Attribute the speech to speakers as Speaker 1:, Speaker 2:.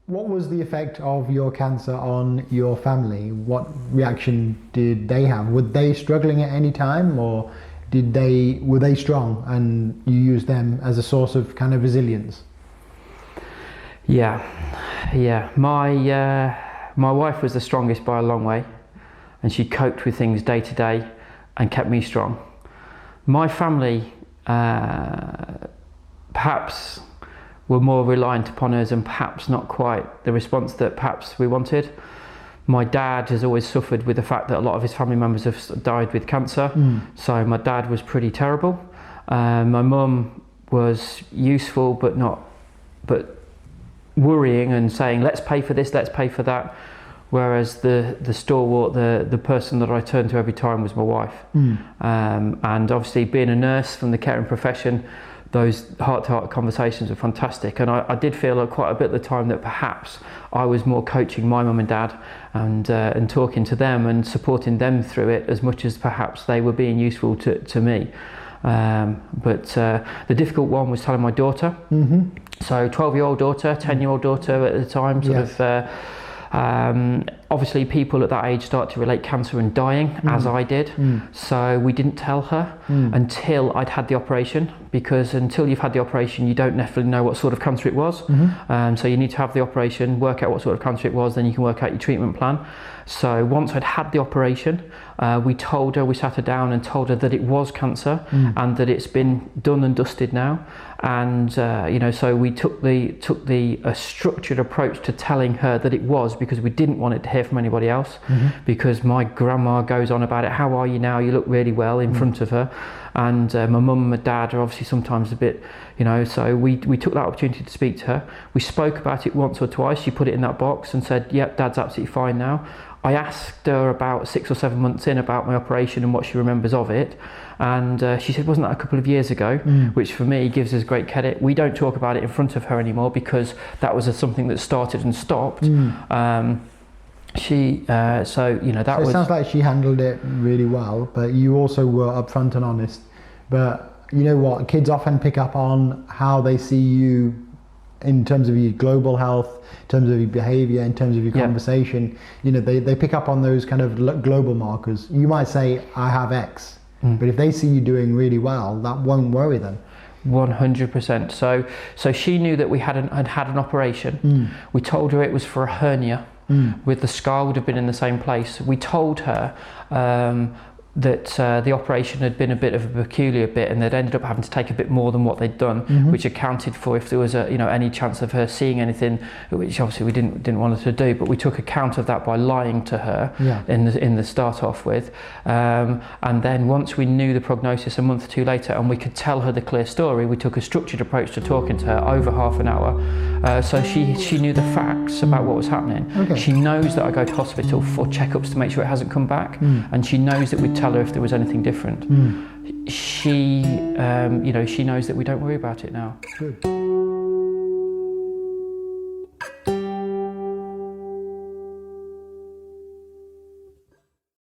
Speaker 1: What was the effect of your cancer on your family? What reaction did they have? Were they struggling at any time, or were they strong and you used them as a source of kind of resilience?
Speaker 2: Yeah. My wife was the strongest by a long way, and she coped with things day to day and kept me strong. My family perhaps were more reliant upon us, and perhaps not quite the response that perhaps we wanted. My dad has always suffered with the fact that a lot of his family members have died with cancer. So my dad was pretty terrible. My mum was useful, but worrying and saying, let's pay for this, let's pay for that. Whereas the stalwart, the person that I turned to every time was my wife. And obviously being a nurse from the caring profession, those heart-to-heart conversations were fantastic. And I did feel quite a bit at the time that perhaps I was more coaching my mum and dad and talking to them and supporting them through it as much as perhaps they were being useful to me. But the difficult one was telling my daughter. So 12-year-old daughter, 10-year-old daughter at the time, obviously people at that age start to relate cancer and dying, as I did. So we didn't tell her until I'd had the operation, because until you've had the operation you don't necessarily know what sort of cancer it was. So you need to have the operation, work out what sort of cancer it was, then you can work out your treatment plan. So once I'd had the operation, we sat her down and told her that it was cancer and that it's been done and dusted now. And so we took a structured approach to telling her that it was, because we didn't want it to hear from anybody else. Because my grandma goes on about it, how are you now, you look really well, in front of her. And my mum and my dad are obviously sometimes a bit, so we took that opportunity to speak to her. We spoke about it once or twice. She put it in that box and said, yep, Dad's absolutely fine now. I asked her about 6 or 7 months in about my operation and what she remembers of it, and she said, wasn't that a couple of years ago? Which for me gives us great credit. We don't talk about it in front of her anymore, because that was something that started and stopped. It
Speaker 1: sounds like she handled it really well, but you also were upfront and honest. But you know what, kids often pick up on how they see you in terms of your global health, in terms of your behavior, in terms of your conversation. They pick up on those kind of global markers. You might say, I have X, but if they see you doing really well, that won't worry them.
Speaker 2: 100%. So she knew that we had an operation. We told her it was for a hernia, with the scar would have been in the same place. We told her that the operation had been a bit of a peculiar bit, and they'd ended up having to take a bit more than what they'd done, which accounted for if there was any chance of her seeing anything, which obviously we didn't want her to do, but we took account of that by lying to her in the start off with, and then once we knew the prognosis a month or two later and we could tell her the clear story, we took a structured approach to talking to her over half an hour. So she knew the facts about what was happening. She knows that I go to hospital for checkups to make sure it hasn't come back, and she knows that we'd tell her if there was anything different. She knows that we don't worry about it now.
Speaker 1: Good.